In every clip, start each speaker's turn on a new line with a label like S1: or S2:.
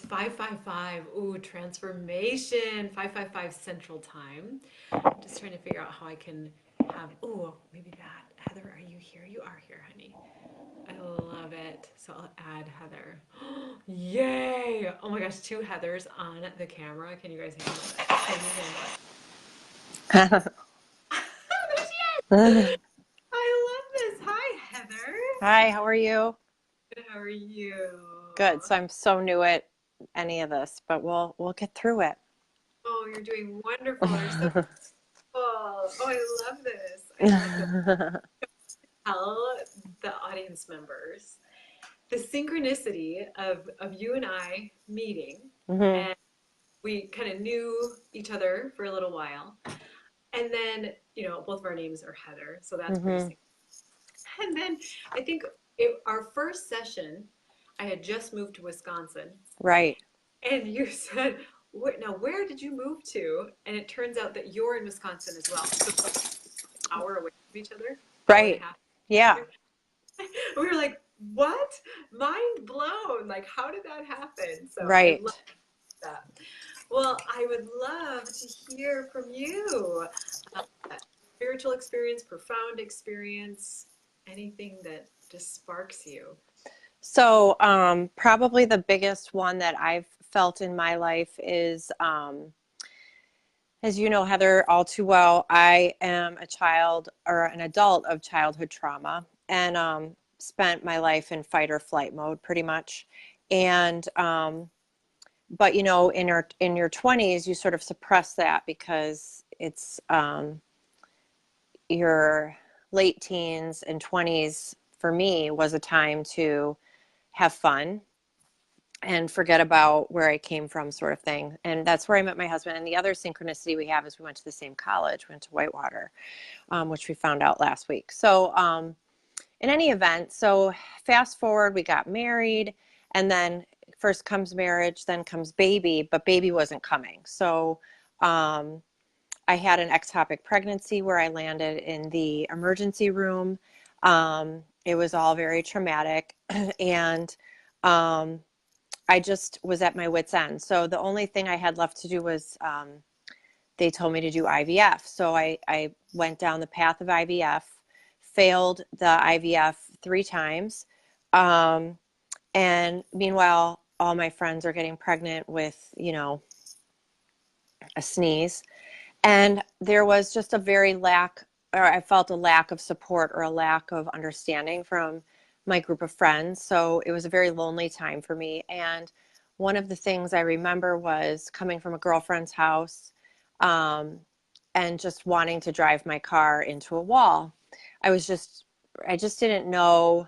S1: 555. Ooh, transformation. 555 Central Time. Just trying to figure out how I can have, ooh, maybe that. Heather, are you here? You are here, honey. I love it. So I'll add Heather. Yay! Oh my gosh, two Heathers on the camera. Can you guys handle it? Can you handle it? There she is! I love this. Hi, Heather.
S2: Hi, how are you?
S1: Good, how are you?
S2: Good. So I'm so new at any of this, but we'll get through it.
S1: Oh, you're doing wonderful. You're so cool. Oh, I love this. I love this. Tell the audience members the synchronicity of you and I meeting,
S2: hmm
S1: and we kind of knew each other for a little while. And then, both of our names are Heather, so that's pretty
S2: hmm
S1: sync. And then I think our first session, I had just moved to Wisconsin,
S2: Right.
S1: and you said, now where did you move to? And it turns out that you're in Wisconsin as well. So it's like an hour away from each other, hour and a
S2: Right.
S1: half.
S2: Yeah.
S1: We were like, what? Mind blown. Like, how did that happen? So I love
S2: Right.
S1: that. Well, I would love to hear from you. Uh, Spiritual experience, profound experience, anything that just sparks you.
S2: So, probably the biggest one that I've felt in my life is, as you know, Heather, all too well, I am a child or an adult of childhood trauma and spent my life in fight or flight mode pretty much. And but in your 20s you sort of suppress that because it's your late teens and 20s for me was a time to have fun and forget about where I came from, sort of thing. And that's where I met my husband. And the other synchronicity we have is we went to the same college, we went to Whitewater, which we found out last week. So in any event, so fast forward, we got married, and then first comes marriage, then comes baby, but baby wasn't coming. So um, I had an ectopic pregnancy where I landed in the emergency room. It was all very traumatic, and um, I just was at my wit's end. So the only thing I had left to do was they told me to do IVF. So I went down the path of IVF, failed the IVF 3 times. Um, and meanwhile, all my friends are getting pregnant with, a sneeze. And there was just a very lack, or I felt a lack of support or a lack of understanding from my group of friends. So it was a very lonely time for me. And one of the things I remember was coming from a girlfriend's house um, and just wanting to drive my car into a wall. I was just, I just didn't know.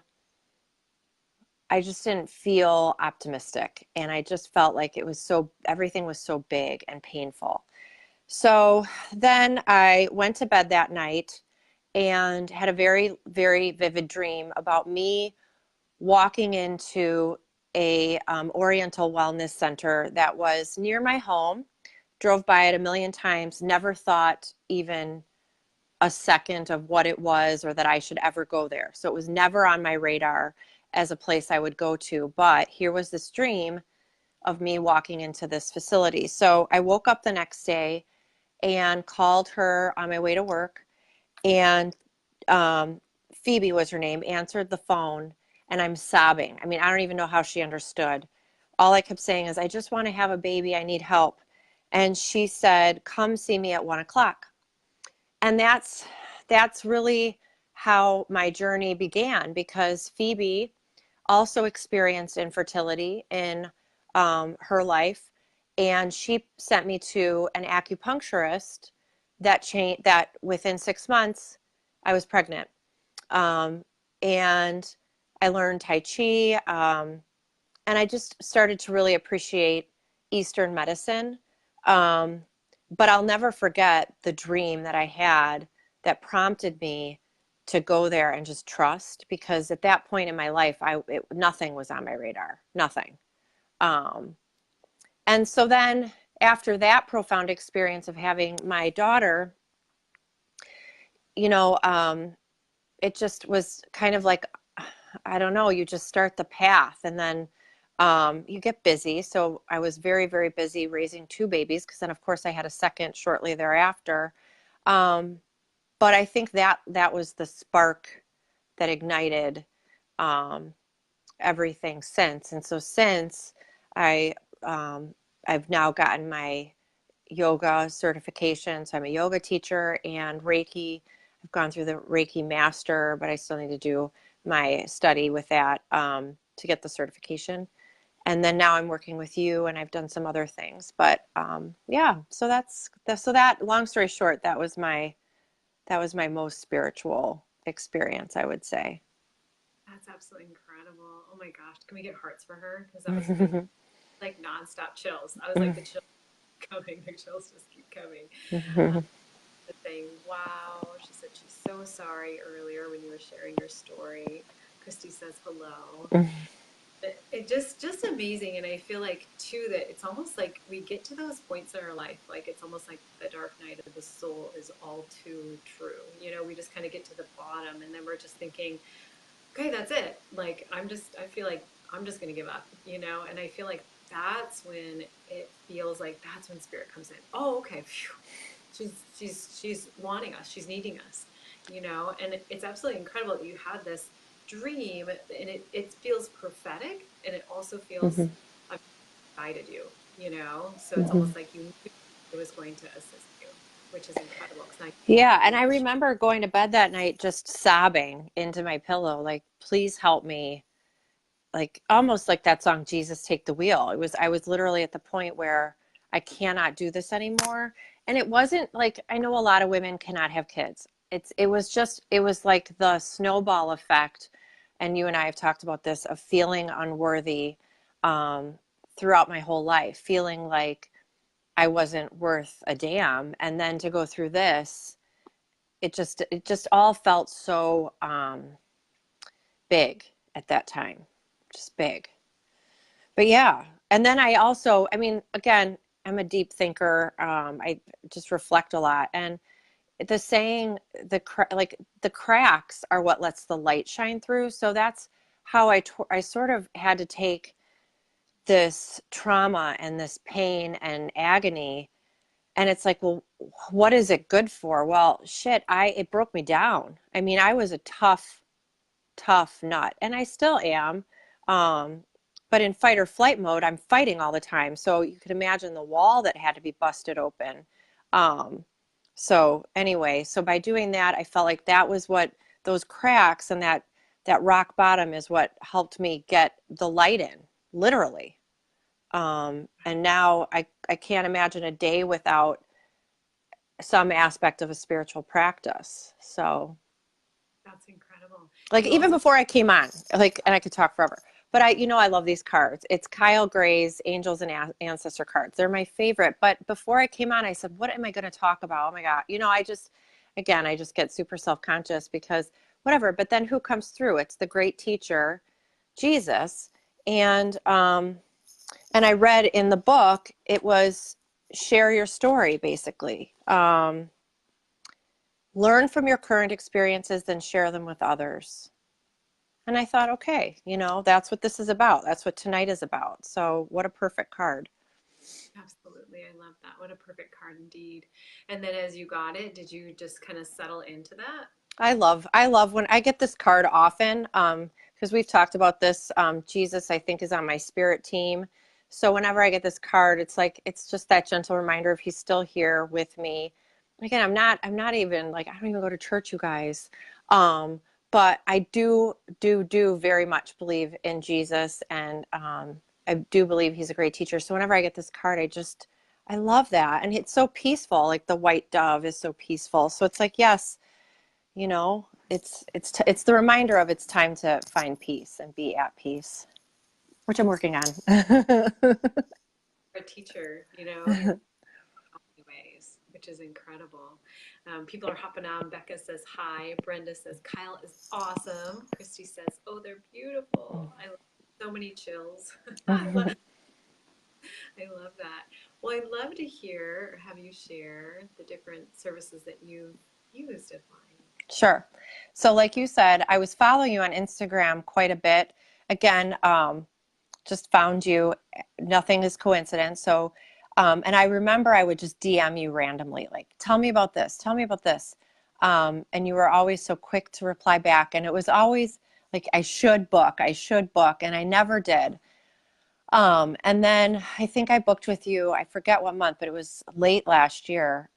S2: I just didn't feel optimistic. And I just felt like everything was so big and painful. So then I went to bed that night and had a very, very vivid dream about me walking into a Oriental Wellness Center that was near my home. Drove by it a million times, never thought even a second of what it was or that I should ever go there. So it was never on my radar as a place I would go to. But here was this dream of me walking into this facility. So I woke up the next day and called her on my way to work. And um, Phoebe was her name, answered the phone, and I'm sobbing. I mean, I don't even know how she understood. All I kept saying is, I just want to have a baby. I need help. And she said, come see me at 1 o'clock. And that's really how my journey began because Phoebe also experienced infertility in her life, and she sent me to an acupuncturist that within 6 months I was pregnant, um, and I learned Tai Chi, and I just started to really appreciate Eastern medicine. Um, but I'll never forget the dream that I had that prompted me to go there and just trust because at that point in my life, nothing was on my radar, nothing. Um, and so then after that profound experience of having my daughter, you know, it just was kind of like, I don't know, you just start the path and then You get busy. So I was very, very busy raising two babies because then, of course, I had a second shortly thereafter. Um, but I think that was the spark that ignited um, everything since. And so since I I've now gotten my yoga certification, so I'm a yoga teacher and Reiki. I've gone through the Reiki master, but I still need to do my study with that to get the certification. And then now I'm working with you, and I've done some other things. But yeah, so so that. Long story short, that was my most spiritual experience, I would say.
S1: That's absolutely incredible. Oh my gosh. Can we get hearts for her? Because that was amazing. Like nonstop chills. I was like, the chills coming, the chills just keep coming. The thing, wow. She said she's so sorry earlier when you were sharing your story. Christy says hello. It just amazing, and I feel like too that it's almost like we get to those points in our life, like it's almost like the dark night of the soul is all too true. We just kind of get to the bottom, and then we're just thinking, okay, that's it. Like I feel like I'm just gonna give up, and I feel like that's when it feels like that's when spirit comes in. Oh, okay, phew. She's wanting us, she's needing us, and it's absolutely incredible that you had this dream, and it feels prophetic, and it also feels guided you, so it's almost like you knew it was going to assist you, which is incredible because now
S2: Yeah, and
S1: you
S2: I
S1: can share.
S2: remember going to bed that night just sobbing into my pillow, like, please help me. Like almost like that song, Jesus Take the Wheel. I was literally at the point where I cannot do this anymore. And it wasn't like, I know a lot of women cannot have kids. It was like the snowball effect. And you and I have talked about this of feeling unworthy um, throughout my whole life, feeling like I wasn't worth a damn. And then to go through this, it just all felt so big at that time, just big. But yeah, and then I also, I mean, again, I'm a deep thinker. I just reflect a lot, and the saying, like the cracks are what lets the light shine through. So that's how I sort of had to take this trauma and this pain and agony, and it's like, well, what is it good for? Well, shit, it broke me down. I mean, I was a tough nut, and I still am. Um, but in fight or flight mode, I'm fighting all the time. So you could imagine the wall that had to be busted open. Um, so anyway, so by doing that, I felt like that was what those cracks and that rock bottom is what helped me get the light in, literally. And now I can't imagine a day without some aspect of a spiritual practice. So
S1: That's incredible.
S2: like
S1: You
S2: even
S1: also
S2: before I came on, like, and I could talk forever. But I love these cards. It's Kyle Gray's Angels and Ancestor cards. They're my favorite. But before I came on, I said, what am I going to talk about? Oh my God. I just get super self-conscious because whatever. But then who comes through? It's the great teacher, Jesus. And I read in the book, it was share your story, basically. Learn from your current experiences, then share them with others. And I thought, okay, that's what this is about. That's what tonight is about. So, what a perfect card.
S1: absolutely, I love that. What a perfect card indeed. And then as you got it, did you just kind of settle into that?
S2: I love when I get this card often, because we've talked about this. Jesus, I think, is on my spirit team. So whenever I get this card, it's like it's just that gentle reminder of he's still here with me. Again, I'm not even like I don't even go to church, you guys. Um, but I do very much believe in Jesus, and I do believe he's a great teacher. So whenever I get this card, I love that, and it's so peaceful. Like the white dove is so peaceful. So it's like yes, it's the reminder of it's time to find peace and be at peace, which I'm working on.
S1: A teacher, in so many ways, which is incredible. People are hopping on. Becca says hi. Brenda says Kyle is awesome. Christy says, oh, they're beautiful. I love so many chills. I love that. Well, I'd love to hear or have you share the different services that you've used at Vine.
S2: Sure. So like you said, I was following you on Instagram quite a bit. Again, just found you. Nothing is coincidence. So, and I remember I would just DM you randomly, like, tell me about this, tell me about this. And you were always so quick to reply back. And it was always like, I should book, and I never did. And then I think I booked with you, I forget what month, but it was late last year,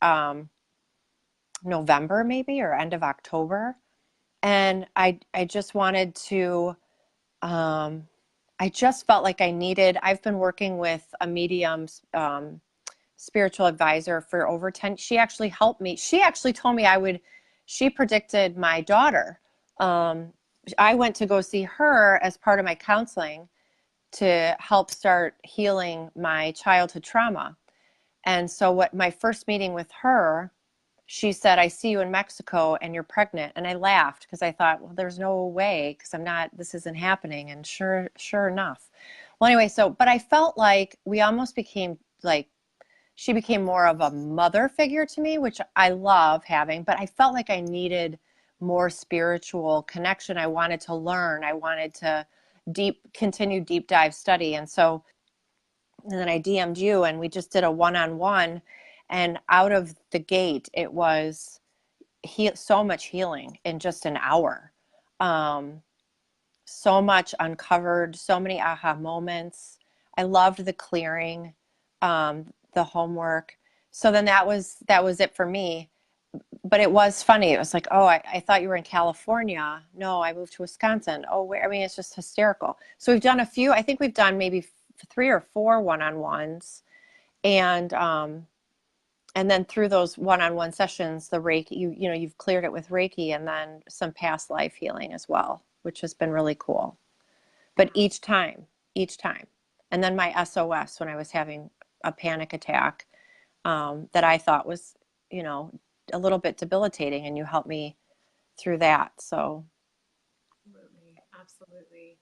S2: November maybe, or end of October. And I just wanted to, um, I just felt like I've been working with a medium, spiritual advisor for over 10. She actually helped me. She actually told me she predicted my daughter. Um, I went to go see her as part of my counseling to help start healing my childhood trauma. And so what my first meeting with her, she said, I see you in Mexico and you're pregnant. And I laughed because I thought, well, there's no way, because this isn't happening. And sure enough. Well, anyway, but I felt like we almost became like, she became more of a mother figure to me, which I love having, but I felt like I needed more spiritual connection. I wanted to learn. I wanted to continue deep dive study. And then I DM'd you and we just did a one-on-one, and out of the gate, it was so much healing in just an hour. Um, so much uncovered, so many aha moments. I loved the clearing, the homework. So then that was it for me. But it was funny. It was like, oh, I thought you were in California. No, I moved to Wisconsin. Oh, wait. I mean, it's just hysterical. So we've done a few. I think we've done maybe 3 or 4 one-on-ones, and then through those one-on-one sessions, the Reiki, you've cleared it with Reiki, and then some past life healing as well, which has been really cool. But each time. And then my SOS when I was having a panic attack, that I thought was, you know, a little bit debilitating, and you helped me through that. So,
S1: Absolutely. Absolutely.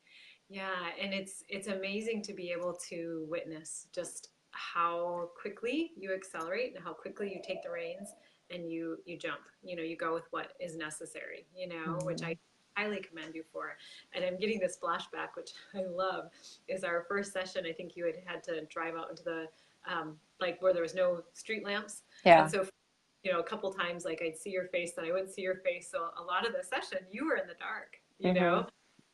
S1: Yeah, and it's amazing to be able to witness just how quickly you accelerate and how quickly you take the reins and you jump. You go with what is necessary, which I
S2: mhm.
S1: highly commend you for. And I'm getting this flashback, which I love, is our first session. I think you had to drive out into the like where there was no street lamps. And
S2: Yeah.
S1: so a couple times like I'd see your face, then I wouldn't see your face. So a lot of the session you were in the dark.
S2: Mhm.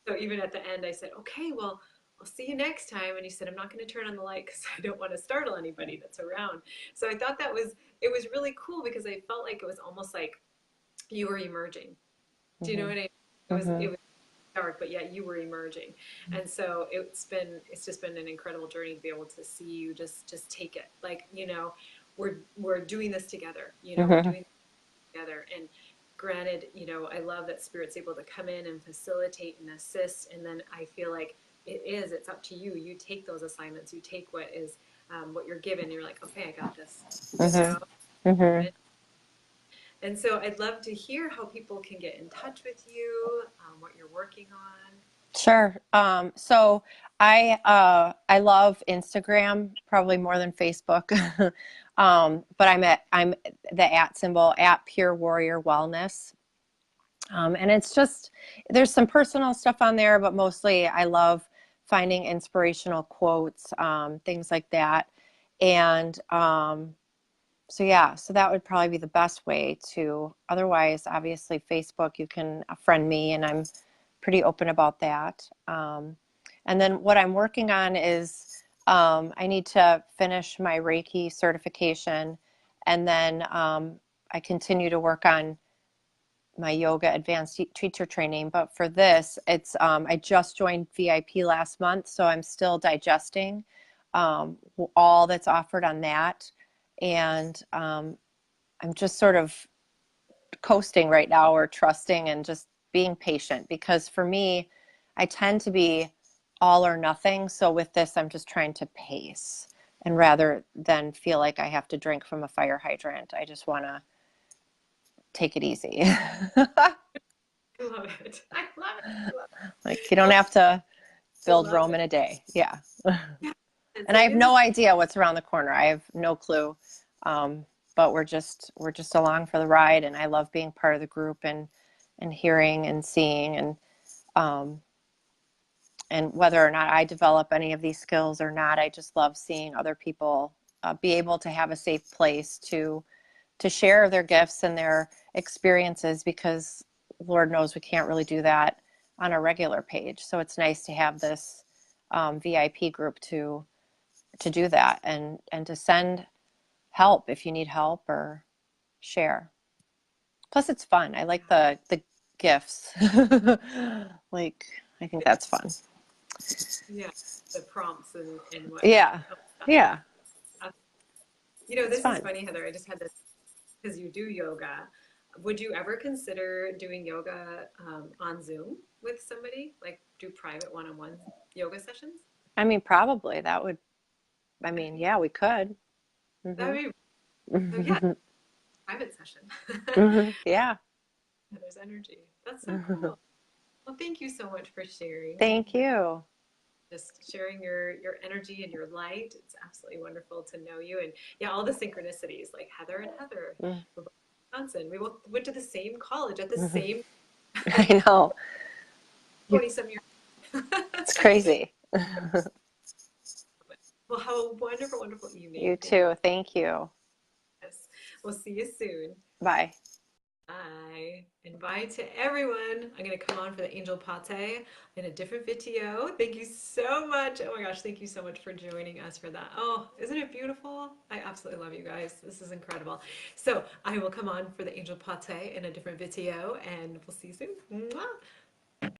S1: So even at the end, I said, okay, well, I'll see you next time. And he said, I'm not going to turn on the light because I don't want to startle anybody that's around. So I thought it was really cool because I felt like it was almost like you were emerging. Do you know what
S2: Mhm.
S1: I mean? It
S2: Mhm.
S1: was dark, but yet you were emerging. And so it's just been an incredible journey to be able to see you just take it. Like, we're doing this together, we're
S2: Mhm.
S1: doing together. And granted, I love that Spirit's able to come in and facilitate and assist. And then I feel like it's up to you. You take those assignments, you take what you're given. And you're like, okay, I got this.
S2: Mhm. Mhm.
S1: And so I'd love to hear how people can get in touch with you, what you're working on.
S2: Sure. So I love Instagram probably more than Facebook. But I'm the @ symbol @ Pure Warrior Wellness. And it's just, there's some personal stuff on there, but mostly I love finding inspirational quotes, things like that. And so yeah, so that would probably be the best way to. Otherwise, obviously, Facebook, you can friend me, and I'm pretty open about that. And then what I'm working on is, I need to finish my Reiki certification, and then I continue to work on my yoga advanced teacher training. But for this, I just joined VIP last month, so I'm still digesting all that's offered on that. And I'm just sort of coasting right now, or trusting, and just being patient, because for me, I tend to be all or nothing. So with this, I'm just trying to pace, and rather than feel like I have to drink from a fire hydrant, I just want to take it easy.
S1: I love it. I love it. I love
S2: Like, you
S1: it.
S2: don't have to
S1: I
S2: build
S1: love
S2: Rome
S1: it.
S2: in a day. Yeah.
S1: It's
S2: And I
S1: like
S2: have
S1: this is
S2: no idea what's around the corner. I have no clue. But we're just along for the ride, and I love being part of the group, and hearing and seeing, and um, And whether or not I develop any of these skills or not, I just love seeing other people be able to have a safe place to share their gifts and their experiences, because Lord knows we can't really do that on a regular page. So it's nice to have this VIP group to do that, and to send help if you need help or share. Plus, it's fun. I like the gifts. Like, I think that's fun.
S1: Yeah, the prompts and whatnot.
S2: Yeah,
S1: Oh,
S2: yeah,
S1: that's-
S2: it's
S1: this is
S2: fun.
S1: funny, Heather. I just had this because you do yoga. Would you ever consider doing yoga on Zoom with somebody? Like do private one-on-one yoga sessions?
S2: I mean, probably that would. I
S1: That'd
S2: mean,
S1: be
S2: yeah, we could.
S1: that'd
S2: Hmm.
S1: be so yeah, private session.
S2: Hmm. Yeah.
S1: There's energy. That's so
S2: Hmm.
S1: cool. Well, thank you so much for sharing.
S2: Thank you.
S1: Just sharing your energy and your light. It's absolutely wonderful to know you. And yeah, all the synchronicities like Heather and Heather. We're both from Wisconsin. We both went to the same college at the
S2: Hmm.
S1: same
S2: I know. You,
S1: 20 some years.
S2: it's crazy.
S1: Well, have a wonderful, wonderful evening.
S2: You
S1: Thank you.
S2: too. Thank you.
S1: Yes. We'll see you soon.
S2: Bye.
S1: Bye. And bye to everyone. I'm going to come on for the Angel Pate in a different video. Thank you so much. Oh my gosh, thank you so much for joining us for that. Oh, isn't it beautiful? I absolutely love you guys. This is incredible. So I will come on for the Angel Pate in a different video, and we'll see you soon. Mwah.